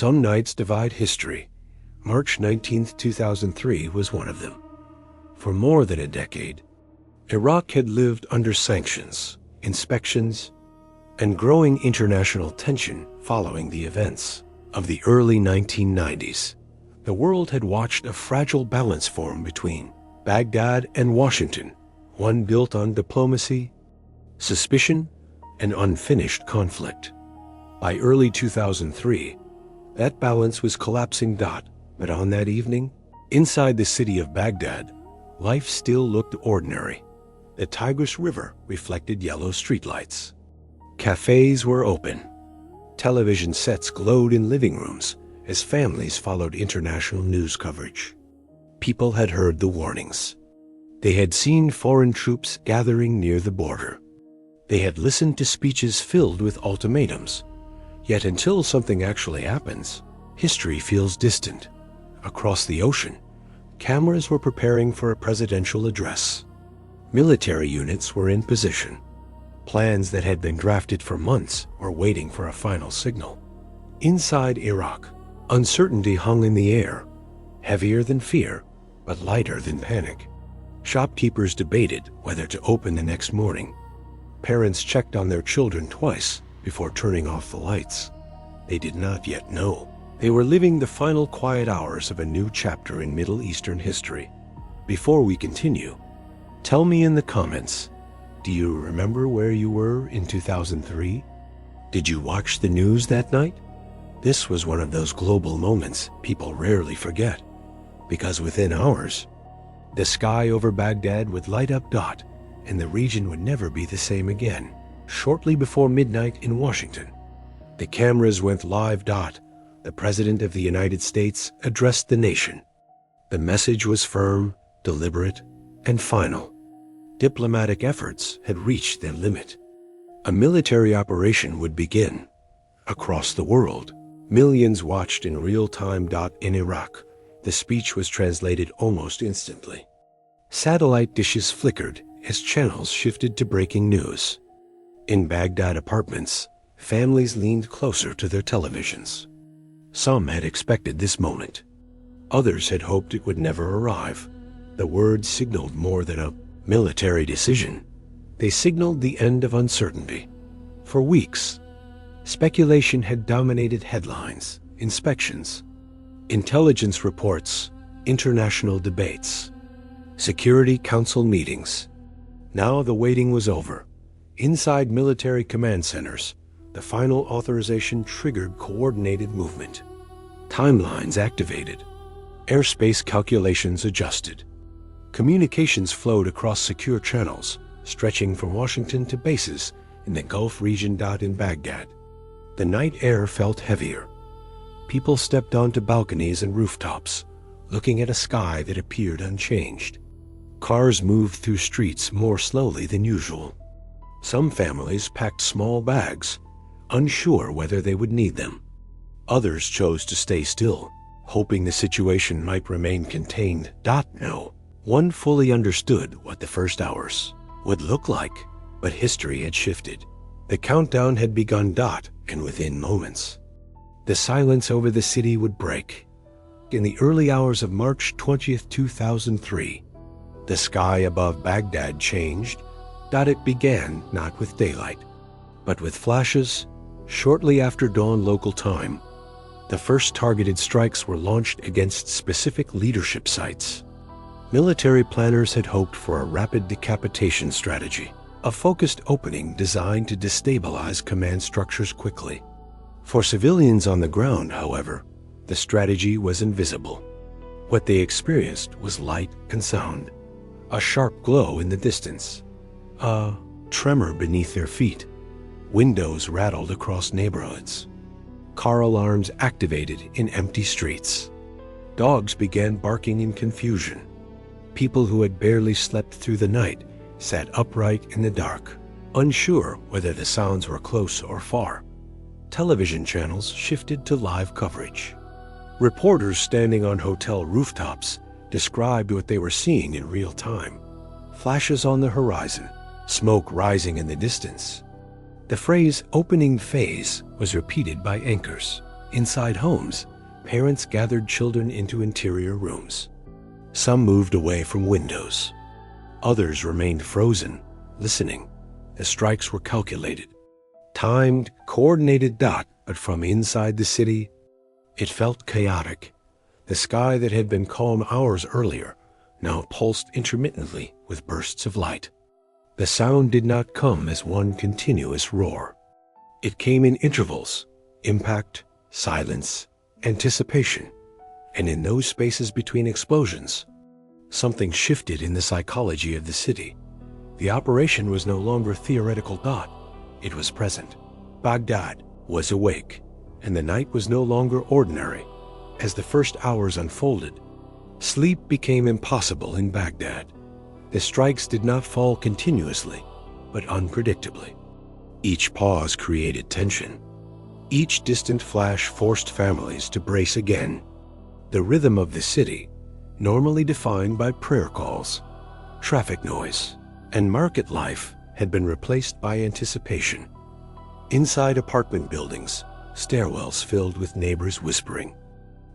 Some nights divide history. March 19, 2003 was one of them. For more than a decade, Iraq had lived under sanctions, inspections, and growing international tension following the events of the early 1990s. The world had watched a fragile balance form between Baghdad and Washington, one built on diplomacy, suspicion, and unfinished conflict. By early 2003, that balance was collapsing. But on that evening, inside the city of Baghdad, life still looked ordinary. The Tigris River reflected yellow streetlights. Cafes were open. Television sets glowed in living rooms as families followed international news coverage. People had heard the warnings. They had seen foreign troops gathering near the border. They had listened to speeches filled with ultimatums. Yet until something actually happens, history feels distant. Across the ocean, cameras were preparing for a presidential address. Military units were in position. Plans that had been drafted for months were waiting for a final signal. Inside Iraq, uncertainty hung in the air, heavier than fear, but lighter than panic. Shopkeepers debated whether to open the next morning. Parents checked on their children twice before turning off the lights. They did not yet know. They were living the final quiet hours of a new chapter in Middle Eastern history. Before we continue, tell me in the comments, do you remember where you were in 2003? Did you watch the news that night? This was one of those global moments people rarely forget, because within hours, the sky over Baghdad would light up, and the region would never be the same again. Shortly before midnight in Washington, the cameras went live. The President of the United States addressed the nation. The message was firm, deliberate, and final. Diplomatic efforts had reached their limit. A military operation would begin. Across the world, millions watched in real time. In Iraq, the speech was translated almost instantly. Satellite dishes flickered as channels shifted to breaking news. In Baghdad apartments, families leaned closer to their televisions. Some had expected this moment. Others had hoped it would never arrive. The words signaled more than a military decision. They signaled the end of uncertainty. For weeks, speculation had dominated headlines, inspections, intelligence reports, international debates, Security Council meetings. Now the waiting was over. Inside military command centers, the final authorization triggered coordinated movement. Timelines activated. Airspace calculations adjusted. Communications flowed across secure channels, stretching from Washington to bases in the Gulf region. In Baghdad, the night air felt heavier. People stepped onto balconies and rooftops, looking at a sky that appeared unchanged. Cars moved through streets more slowly than usual. Some families packed small bags, unsure whether they would need them. Others chose to stay still, hoping the situation might remain contained. No one fully understood what the first hours would look like, but history had shifted. The countdown had begun. And within moments, the silence over the city would break. In the early hours of March 20th, 2003, the sky above Baghdad changed. It began not with daylight, but with flashes. Shortly after dawn local time, the first targeted strikes were launched against specific leadership sites. Military planners had hoped for a rapid decapitation strategy, a focused opening designed to destabilize command structures quickly. For civilians on the ground, however, the strategy was invisible. What they experienced was light and sound, a sharp glow in the distance, a tremor beneath their feet. Windows rattled across neighborhoods. Car alarms activated in empty streets. Dogs began barking in confusion. People who had barely slept through the night sat upright in the dark, unsure whether the sounds were close or far. Television channels shifted to live coverage. Reporters standing on hotel rooftops described what they were seeing in real time. Flashes on the horizon, smoke rising in the distance. The phrase "opening phase" was repeated by anchors. Inside homes, parents gathered children into interior rooms. Some moved away from windows. Others remained frozen, listening. The strikes were calculated, timed, coordinated, but from inside the city, it felt chaotic. The sky that had been calm hours earlier now pulsed intermittently with bursts of light. The sound did not come as one continuous roar. It came in intervals: impact, silence, anticipation. And in those spaces between explosions, something shifted in the psychology of the city. The operation was no longer theoretical. It was present. Baghdad was awake, and the night was no longer ordinary. As the first hours unfolded, sleep became impossible in Baghdad. The strikes did not fall continuously, but unpredictably. Each pause created tension. Each distant flash forced families to brace again. The rhythm of the city, normally defined by prayer calls, traffic noise, and market life, had been replaced by anticipation. Inside apartment buildings, stairwells filled with neighbors whispering.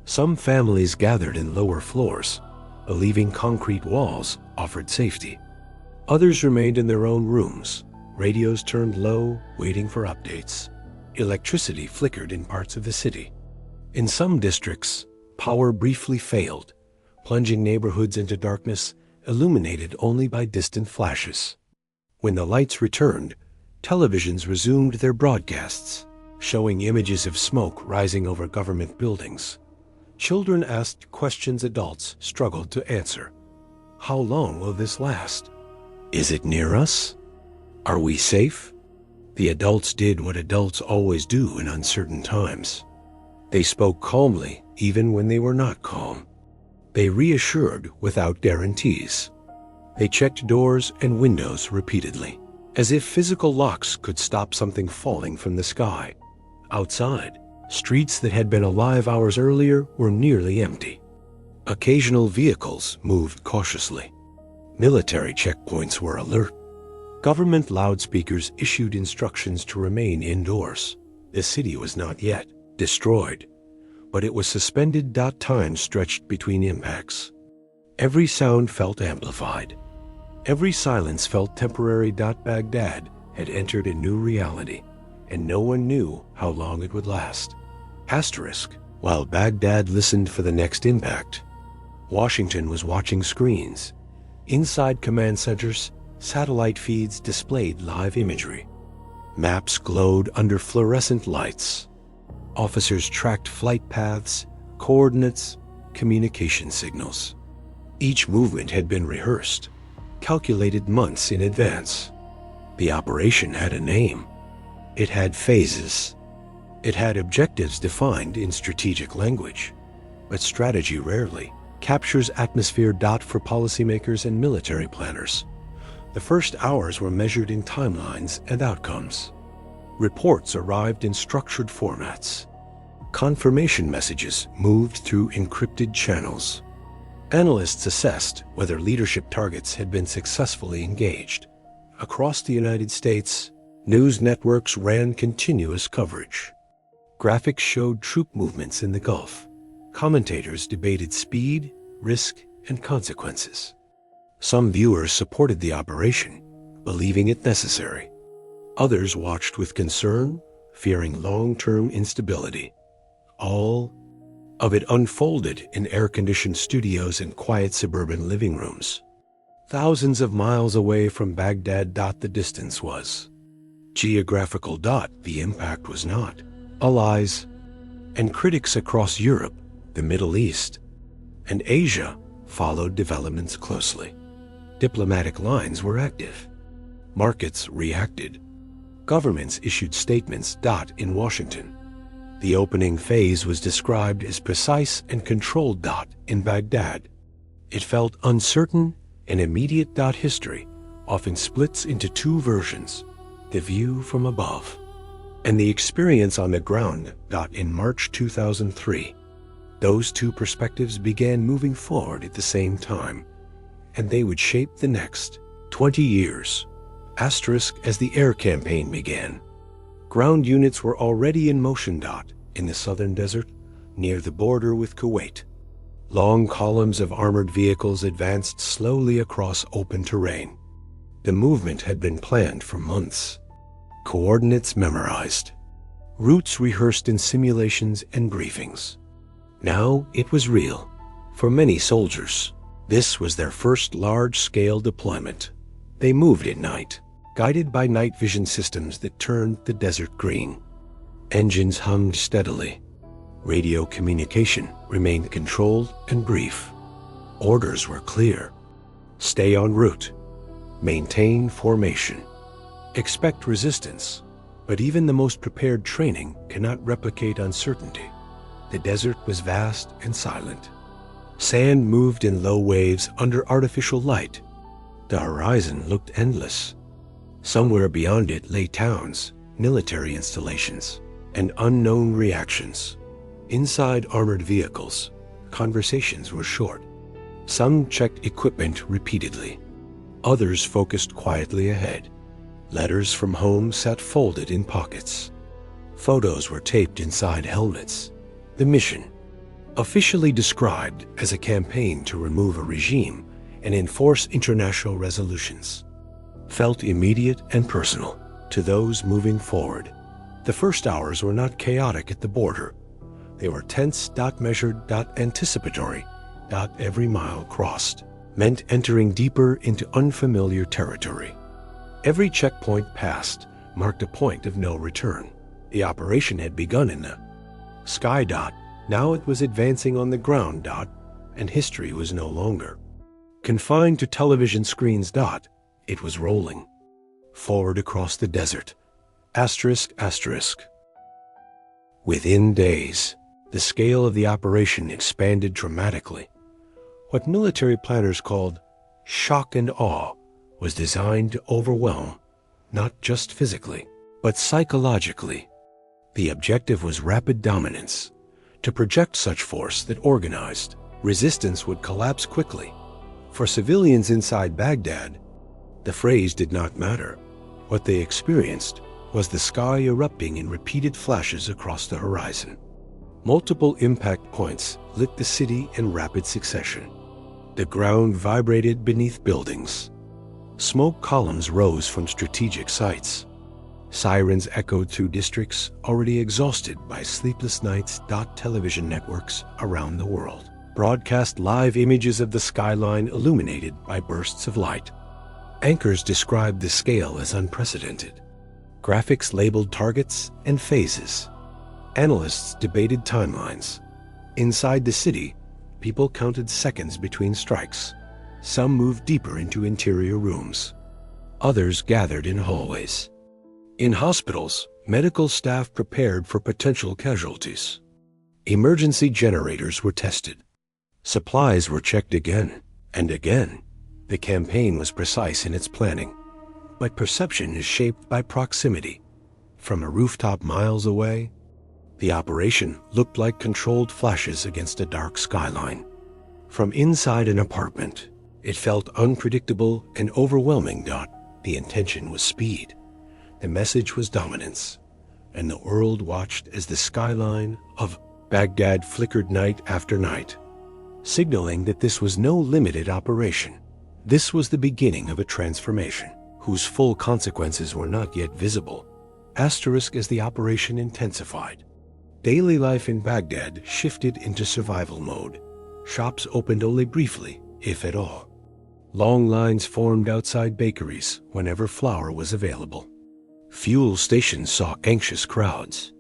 Some families gathered in lower floors, believing concrete walls offered safety. Others remained in their own rooms, radios turned low, waiting for updates. Electricity flickered in parts of the city. In some districts, power briefly failed, plunging neighborhoods into darkness, illuminated only by distant flashes. When the lights returned, televisions resumed their broadcasts, showing images of smoke rising over government buildings. Children asked questions adults struggled to answer. How long will this last? Is it near us? Are we safe? The adults did what adults always do in uncertain times. They spoke calmly even when they were not calm. They reassured without guarantees. They checked doors and windows repeatedly, as if physical locks could stop something falling from the sky. Outside, streets that had been alive hours earlier were nearly empty. Occasional vehicles moved cautiously. Military checkpoints were alert. Government loudspeakers issued instructions to remain indoors. The city was not yet destroyed, but it was suspended. Time stretched between impacts. Every sound felt amplified. Every silence felt temporary. Baghdad had entered a new reality, and no one knew how long it would last. While Baghdad listened for the next impact, Washington was watching screens. Inside command centers, satellite feeds displayed live imagery. Maps glowed under fluorescent lights. Officers tracked flight paths, coordinates, communication signals. Each movement had been rehearsed, calculated months in advance. The operation had a name. It had phases. It had objectives defined in strategic language. But strategy rarely captures atmosphere. For policymakers and military planners, the first hours were measured in timelines and outcomes. Reports arrived in structured formats. Confirmation messages moved through encrypted channels. Analysts assessed whether leadership targets had been successfully engaged. Across the United States, news networks ran continuous coverage. Graphics showed troop movements in the Gulf. Commentators debated speed, risk, and consequences. Some viewers supported the operation, believing it necessary. Others watched with concern, fearing long-term instability. All of it unfolded in air-conditioned studios and quiet suburban living rooms. Thousands of miles away from Baghdad. The distance was geographical. The impact was not. Allies and critics across Europe, the Middle East, and Asia followed developments closely. Diplomatic lines were active. Markets reacted. Governments issued statements. In Washington, the opening phase was described as precise and controlled. In Baghdad, it felt uncertain and immediate. History often splits into two versions: the view from above and the experience on the ground. In March 2003, those two perspectives began moving forward at the same time, and they would shape the next 20 years. As the air campaign began, ground units were already in motion. in the southern desert, near the border with Kuwait. Long columns of armored vehicles advanced slowly across open terrain. The movement had been planned for months. Coordinates memorized. Routes rehearsed in simulations and briefings. Now it was real. For many soldiers, this was their first large-scale deployment. They moved at night, guided by night vision systems that turned the desert green. Engines hummed steadily. Radio communication remained controlled and brief. Orders were clear. Stay en route. Maintain formation. Expect resistance, but even the most prepared training cannot replicate uncertainty. The desert was vast and silent. Sand moved in low waves under artificial light. The horizon looked endless. Somewhere beyond it lay towns, military installations, and unknown reactions. Inside armored vehicles, conversations were short. Some checked equipment repeatedly. Others focused quietly ahead. Letters from home sat folded in pockets. Photos were taped inside helmets. The mission, officially described as a campaign to remove a regime and enforce international resolutions, felt immediate and personal to those moving forward. The first hours were not chaotic at the border. They were tense, measured, anticipatory, every mile crossed meant entering deeper into unfamiliar territory. Every checkpoint passed marked a point of no return. The operation had begun in the sky. Now it was advancing on the ground. And history was no longer confined to television screens. It was rolling forward across the desert. ***. Within days, the scale of the operation expanded dramatically. What military planners called shock and awe was designed to overwhelm, not just physically, but psychologically. The objective was rapid dominance. To project such force that organized, resistance would collapse quickly. For civilians inside Baghdad, the phrase did not matter. What they experienced was the sky erupting in repeated flashes across the horizon. Multiple impact points lit the city in rapid succession. The ground vibrated beneath buildings. Smoke columns rose from strategic sites. Sirens echoed through districts already exhausted by sleepless nights. Television networks around the world broadcast live images of the skyline illuminated by bursts of light. Anchors described the scale as unprecedented. Graphics labeled targets and phases. Analysts debated timelines. Inside the city, people counted seconds between strikes. Some moved deeper into interior rooms. Others gathered in hallways. In hospitals, medical staff prepared for potential casualties. Emergency generators were tested. Supplies were checked again and again. The campaign was precise in its planning, but perception is shaped by proximity. From a rooftop miles away, the operation looked like controlled flashes against a dark skyline. From inside an apartment, it felt unpredictable and overwhelming. The intention was speed. The message was dominance. And the world watched as the skyline of Baghdad flickered night after night, signaling that this was no limited operation. This was the beginning of a transformation, whose full consequences were not yet visible. As the operation intensified, daily life in Baghdad shifted into survival mode. Shops opened only briefly, if at all. Long lines formed outside bakeries whenever flour was available. Fuel stations saw anxious crowds.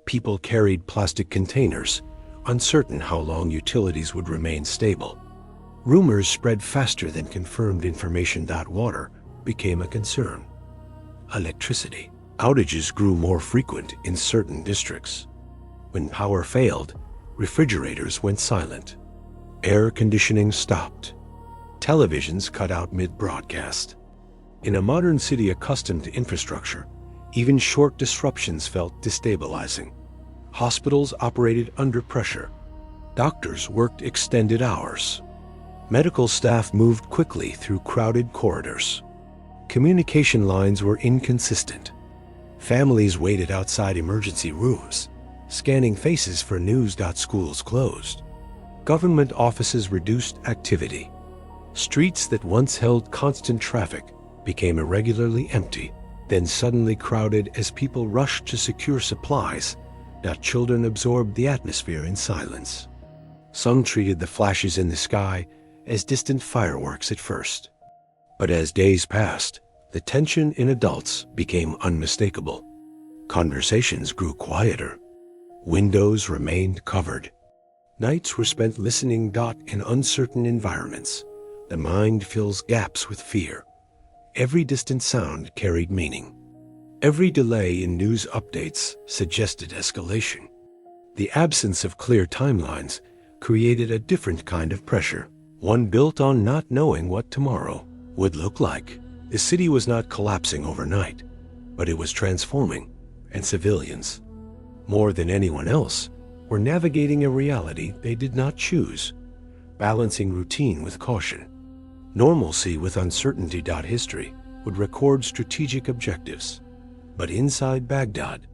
People carried plastic containers, uncertain how long utilities would remain stable. Rumors spread faster than confirmed information. Water became a concern. Electricity outages grew more frequent in certain districts. When power failed, refrigerators went silent. Air conditioning stopped. Televisions cut out mid-broadcast. In a modern city accustomed to infrastructure, even short disruptions felt destabilizing. Hospitals operated under pressure. Doctors worked extended hours. Medical staff moved quickly through crowded corridors. Communication lines were inconsistent. Families waited outside emergency rooms. scanning faces for news. Schools closed. Government offices reduced activity. Streets that once held constant traffic became irregularly empty, then suddenly crowded as people rushed to secure supplies. Children absorbed the atmosphere in silence. Some treated the flashes in the sky as distant fireworks at first. But as days passed, the tension in adults became unmistakable. Conversations grew quieter. Windows remained covered. Nights were spent listening. In uncertain environments, the mind fills gaps with fear. Every distant sound carried meaning. Every delay in news updates suggested escalation. The absence of clear timelines created a different kind of pressure, one built on not knowing what tomorrow would look like. The city was not collapsing overnight, but it was transforming, and civilians, more than anyone else, were navigating a reality they did not choose, balancing routine with caution. Normalcy with uncertainty. History would record strategic objectives, but inside Baghdad,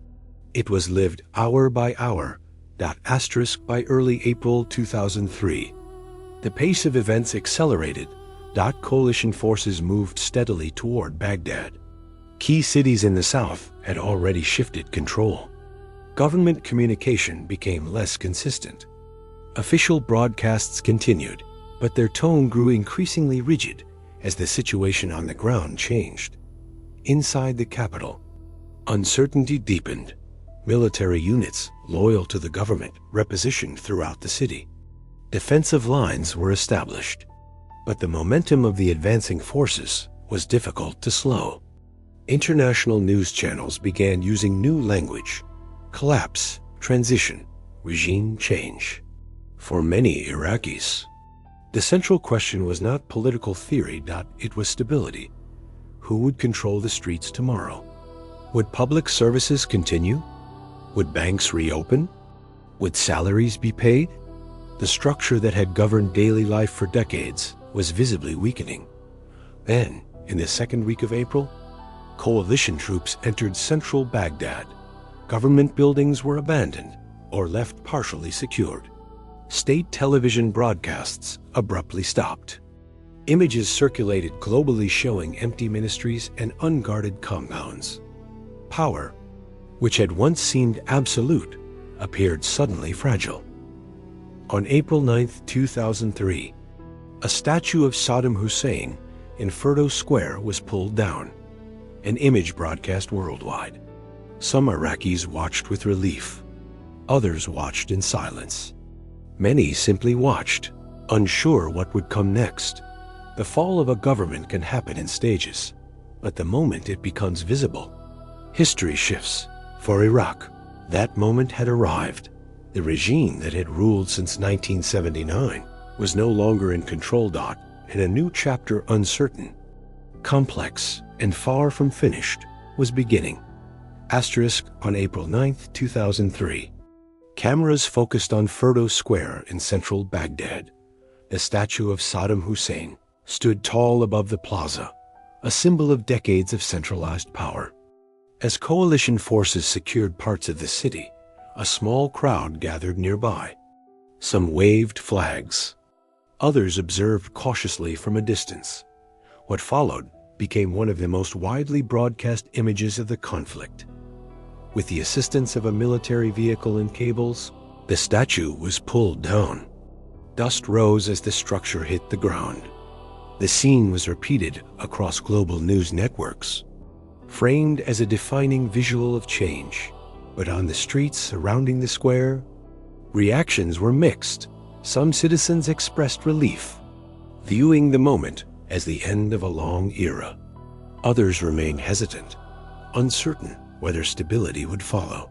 it was lived hour by hour. By early April 2003, the pace of events accelerated. Coalition forces moved steadily toward Baghdad. Key cities in the south had already shifted control. Government communication became less consistent. Official broadcasts continued, but their tone grew increasingly rigid as the situation on the ground changed. Inside the capital, uncertainty deepened. Military units loyal to the government repositioned throughout the city. Defensive lines were established, but the momentum of the advancing forces was difficult to slow. International news channels began using new language: collapse, transition, regime change. For many Iraqis, the central question was not political theory. It was stability. Who would control the streets tomorrow? Would public services continue? Would banks reopen? Would salaries be paid? The structure that had governed daily life for decades was visibly weakening. Then, in the second week of April, coalition troops entered central Baghdad. Government buildings were abandoned or left partially secured. State television broadcasts abruptly stopped. Images circulated globally showing empty ministries and unguarded compounds. Power, which had once seemed absolute, appeared suddenly fragile. On April 9, 2003, a statue of Saddam Hussein in Ferdo Square was pulled down, an image broadcast worldwide. Some Iraqis watched with relief. Others watched in silence. Many simply watched, unsure what would come next. The fall of a government can happen in stages, but the moment it becomes visible, history shifts. For Iraq, that moment had arrived. The regime that had ruled since 1979 was no longer in control. And a new chapter, uncertain, complex, and far from finished, was beginning. On April 9, 2003, cameras focused on Ferdo Square in central Baghdad. The statue of Saddam Hussein stood tall above the plaza, a symbol of decades of centralized power. As coalition forces secured parts of the city, a small crowd gathered nearby. Some waved flags. Others observed cautiously from a distance. What followed became one of the most widely broadcast images of the conflict. With the assistance of a military vehicle and cables, the statue was pulled down. Dust rose as the structure hit the ground. The scene was repeated across global news networks, framed as a defining visual of change. But on the streets surrounding the square, reactions were mixed. Some citizens expressed relief, viewing the moment as the end of a long era. Others remained hesitant, uncertain whether stability would follow.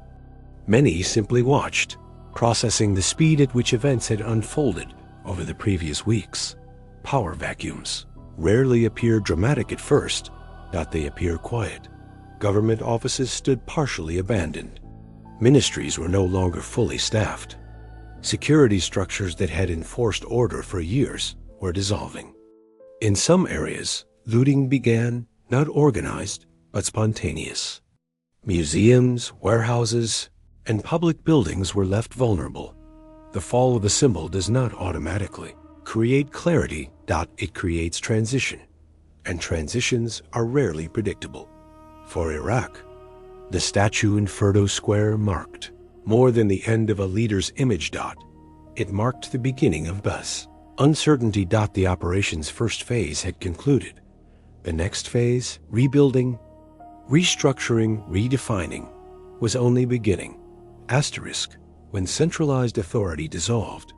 Many simply watched, processing the speed at which events had unfolded over the previous weeks. Power vacuums rarely appear dramatic at first. They appear quiet. Government offices stood partially abandoned. Ministries were no longer fully staffed. Security structures that had enforced order for years were dissolving. In some areas, looting began, not organized, but spontaneous. Museums, warehouses, and public buildings were left vulnerable. The fall of a symbol does not automatically create clarity. It creates transition, and transitions are rarely predictable. For Iraq, the statue in Ferdo Square marked more than the end of a leader's image. It marked the beginning of uncertainty. The operation's first phase had concluded. The next phase, rebuilding, restructuring, redefining, was only beginning. When centralized authority dissolved,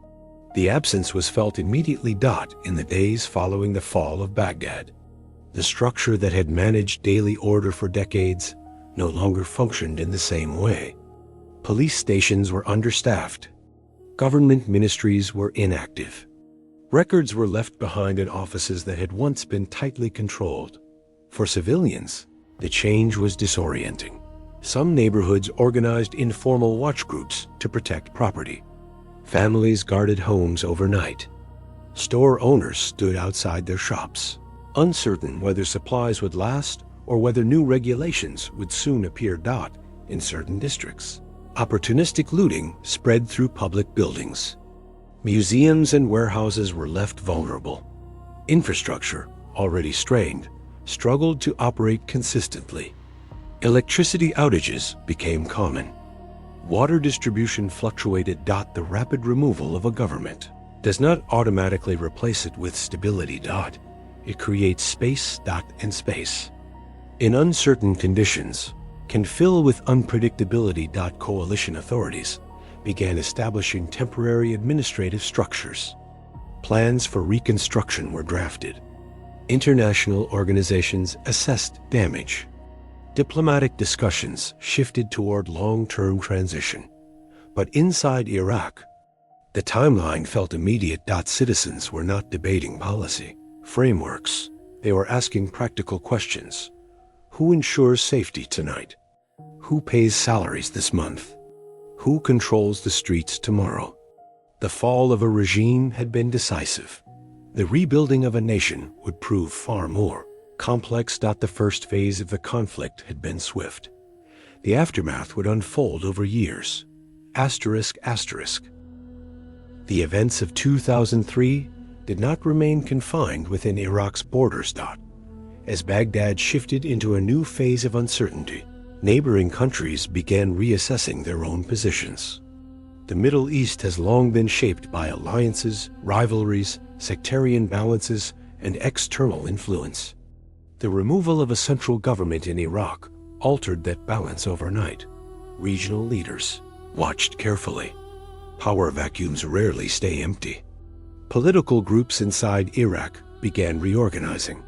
the absence was felt immediately. In the days following the fall of Baghdad, the structure that had managed daily order for decades no longer functioned in the same way. Police stations were understaffed. Government ministries were inactive. Records were left behind in offices that had once been tightly controlled. For civilians, the change was disorienting. Some neighborhoods organized informal watch groups to protect property. Families guarded homes overnight. Store owners stood outside their shops, uncertain whether supplies would last or whether new regulations would soon appear. In certain districts, opportunistic looting spread through public buildings. Museums and warehouses were left vulnerable. Infrastructure, already strained, struggled to operate consistently. Electricity outages became common. Water distribution fluctuated. The rapid removal of a government does not automatically replace it with stability. It creates space. And space, in uncertain conditions, can fill with unpredictability. Coalition authorities began establishing temporary administrative structures. Plans for reconstruction were drafted. International organizations assessed damage. Diplomatic discussions shifted toward long-term transition. But inside Iraq, the timeline felt immediate. Citizens were not debating policy frameworks. They were asking practical questions. Who ensures safety tonight? Who pays salaries this month? Who controls the streets tomorrow? The fall of a regime had been decisive. The rebuilding of a nation would prove far more complex. The first phase of the conflict had been swift. The aftermath would unfold over years. The events of 2003 did not remain confined within Iraq's borders. As Baghdad shifted into a new phase of uncertainty, neighboring countries began reassessing their own positions. The Middle East has long been shaped by alliances, rivalries, sectarian balances, and external influence. The removal of a central government in Iraq altered that balance overnight. Regional leaders watched carefully. Power vacuums rarely stay empty. Political groups inside Iraq began reorganizing.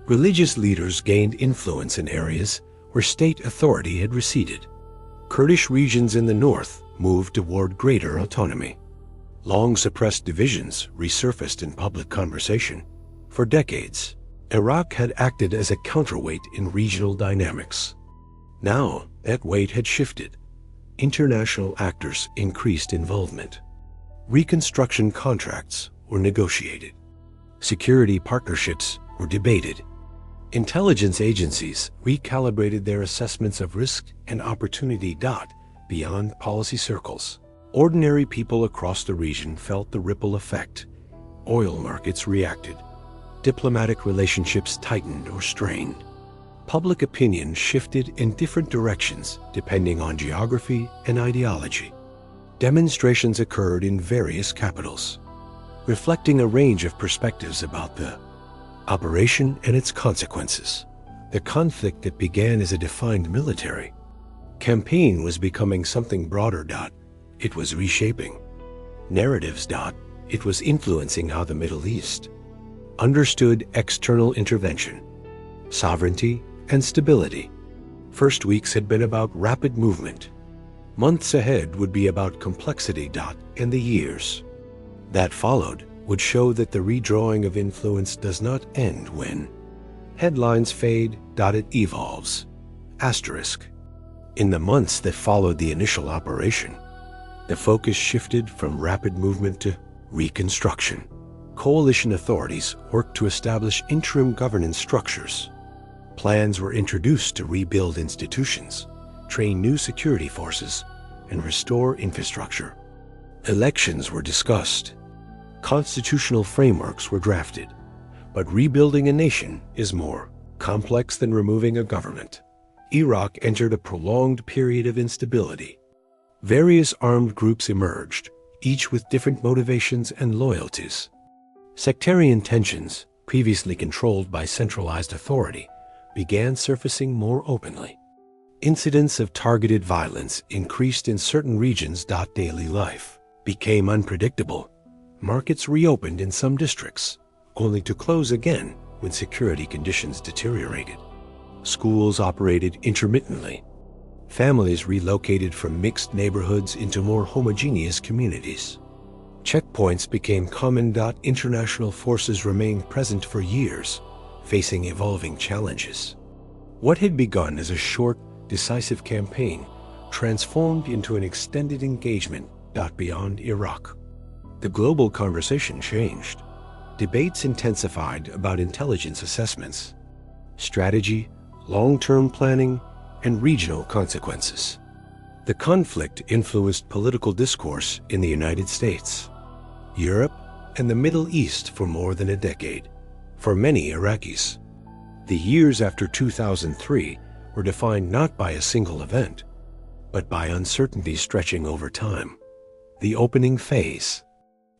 Religious leaders gained influence in areas where state authority had receded. Kurdish regions in the north moved toward greater autonomy. Long-suppressed divisions resurfaced in public conversation. For decades, Iraq had acted as a counterweight in regional dynamics. Now, that weight had shifted. International actors increased involvement. Reconstruction contracts were negotiated. Security partnerships were debated. Intelligence agencies recalibrated their assessments of risk and opportunity. Beyond policy circles, ordinary people across the region felt the ripple effect. Oil markets reacted. Diplomatic relationships tightened or strained. Public opinion shifted in different directions depending on geography and ideology. Demonstrations occurred in various capitals, reflecting a range of perspectives about the operation and its consequences. The conflict that began as a defined military campaign was becoming something broader. It was reshaping narratives. It was influencing how the Middle East understood external intervention, sovereignty, and stability. First weeks had been about rapid movement. Months ahead would be about complexity. And the years that followed would show that the redrawing of influence does not end when headlines fade. It evolves. In the months that followed the initial operation, the focus shifted from rapid movement to reconstruction. Coalition authorities worked to establish interim governance structures. Plans were introduced to rebuild institutions, train new security forces, and restore infrastructure. Elections were discussed. Constitutional frameworks were drafted. But rebuilding a nation is more complex than removing a government. Iraq entered a prolonged period of instability. Various armed groups emerged, each with different motivations and loyalties. Sectarian tensions, previously controlled by centralized authority, began surfacing more openly. Incidents of targeted violence increased in certain regions. Daily life became unpredictable. Markets reopened in some districts, only to close again when security conditions deteriorated. Schools operated intermittently. Families relocated from mixed neighborhoods into more homogeneous communities. Checkpoints became common. International forces remained present for years, facing evolving challenges. What had begun as a short, decisive campaign transformed into an extended engagement. Beyond Iraq, the global conversation changed. Debates intensified about intelligence assessments, strategy, long-term planning, and regional consequences. The conflict influenced political discourse in the United States, Europe, and the Middle East for more than a decade. For many Iraqis, the years after 2003 were defined not by a single event, but by uncertainty stretching over time. The opening phase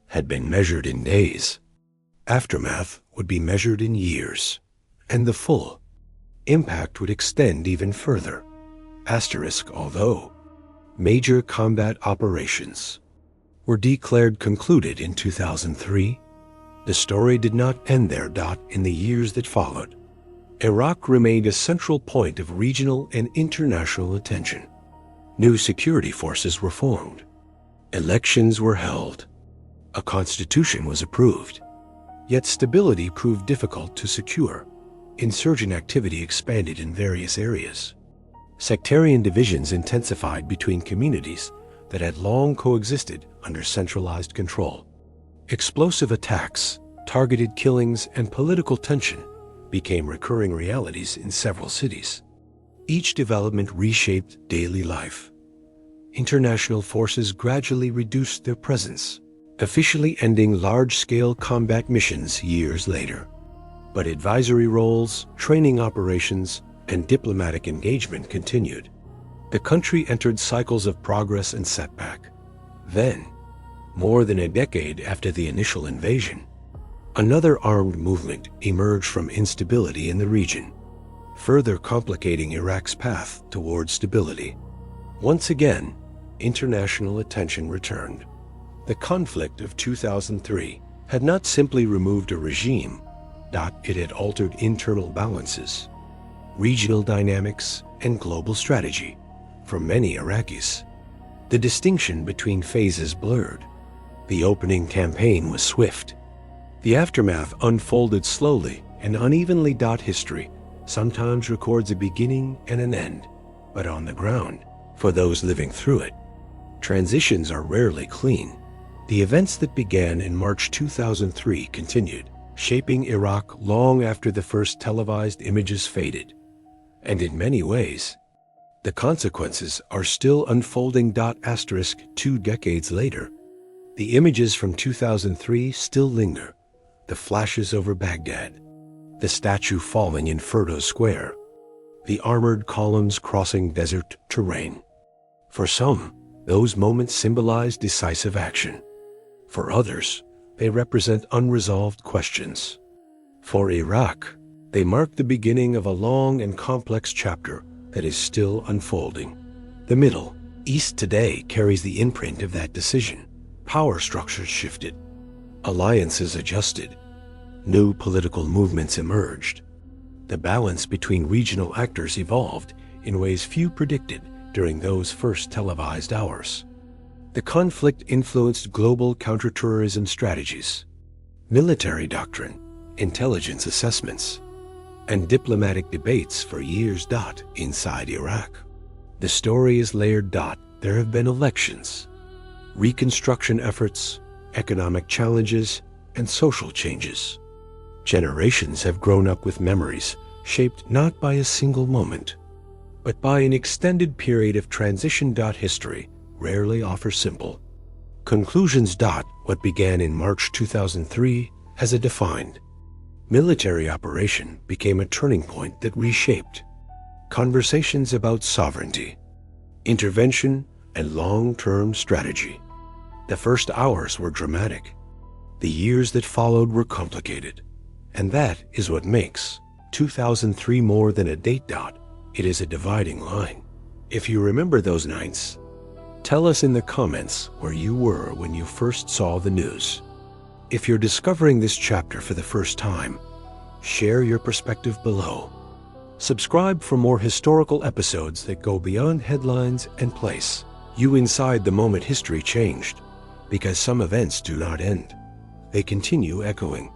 had been measured in days. Aftermath would be measured in years, and the full impact would extend even further. Although major combat operations were declared concluded in 2003, the story did not end there. In the years that followed, Iraq remained a central point of regional and international attention. New security forces were formed. Elections were held. A constitution was approved. Yet stability proved difficult to secure. Insurgent activity expanded in various areas. Sectarian divisions intensified between communities that had long coexisted under centralized control. Explosive attacks, targeted killings, and political tension became recurring realities in several cities. Each development reshaped daily life. International forces gradually reduced their presence, officially ending large-scale combat missions years later. But advisory roles, training operations, and diplomatic engagement continued. The country entered cycles of progress and setback. Then, more than a decade after the initial invasion, another armed movement emerged from instability in the region, further complicating Iraq's path toward stability. Once again, international attention returned. The conflict of 2003 had not simply removed a regime. It had altered internal balances, regional dynamics, and global strategy. For many Iraqis, the distinction between phases blurred. The opening campaign was swift. The aftermath unfolded slowly and unevenly. History sometimes records a beginning and an end, but on the ground, for those living through it, transitions are rarely clean. The events that began in March 2003 continued, shaping Iraq long after the first televised images faded. And in many ways, the consequences are still unfolding. 2 decades later, the images from 2003 still linger. The flashes over Baghdad, the statue falling in Ferdo Square, the armored columns crossing desert terrain. For some, those moments symbolize decisive action. For others, they represent unresolved questions. For Iraq, they mark the beginning of a long and complex chapter that is still unfolding. The Middle East today carries the imprint of that decision. Power structures shifted, alliances adjusted, new political movements emerged. The balance between regional actors evolved in ways few predicted during those first televised hours. The conflict influenced global counterterrorism strategies, military doctrine, intelligence assessments, and diplomatic debates for years. Inside Iraq, the story is layered. There have been elections, reconstruction efforts, economic challenges, and social changes. Generations have grown up with memories shaped not by a single moment, but by an extended period of transition. History rarely offer simple conclusions. What began in March 2003 as a defined military operation became a turning point that reshaped conversations about sovereignty, intervention, and long-term strategy. The first hours were dramatic. The years that followed were complicated. And that is what makes 2003 more than a date. It is a dividing line. If you remember those nights, tell us in the comments where you were when you first saw the news. If you're discovering this chapter for the first time, share your perspective below. Subscribe for more historical episodes that go beyond headlines and place you inside the moment history changed, because some events do not end. They continue echoing.